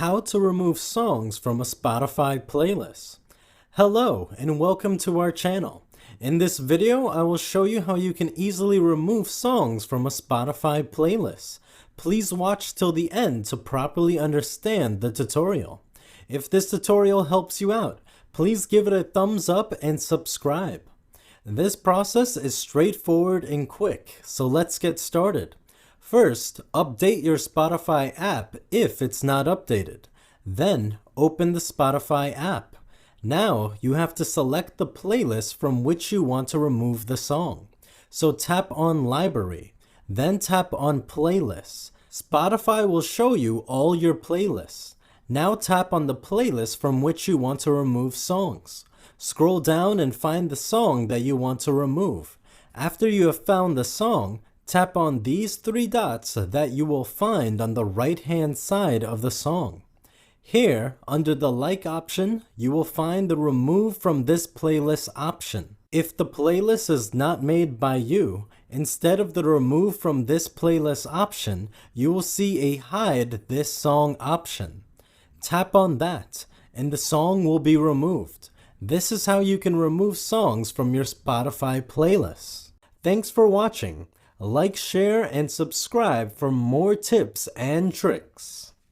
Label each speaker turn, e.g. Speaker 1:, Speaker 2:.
Speaker 1: How to remove songs from a Spotify playlist. Hello and welcome to our channel. In this video, I will show you how you can easily remove songs from a Spotify playlist. Please watch till the end to properly understand the tutorial. If this tutorial helps you out, please give it a thumbs up and subscribe. This process is straightforward and quick, so let's get started. First, update your Spotify app if it's not updated. Then, open the Spotify app. Now, you have to select the playlist from which you want to remove the song. So tap on Library, then tap on Playlists. Spotify will show you all your playlists. Now tap on the playlist from which you want to remove songs. Scroll down and find the song that you want to remove. After you have found the song, tap on these three dots that you will find on the right-hand side of the song. Here, under the like option, you will find the remove from this playlist option. If the playlist is not made by you, instead of the remove from this playlist option, you will see a hide this song option. Tap on that, and the song will be removed. This is how you can remove songs from your Spotify playlist. Thanks for watching. Like, share, and subscribe for more tips and tricks.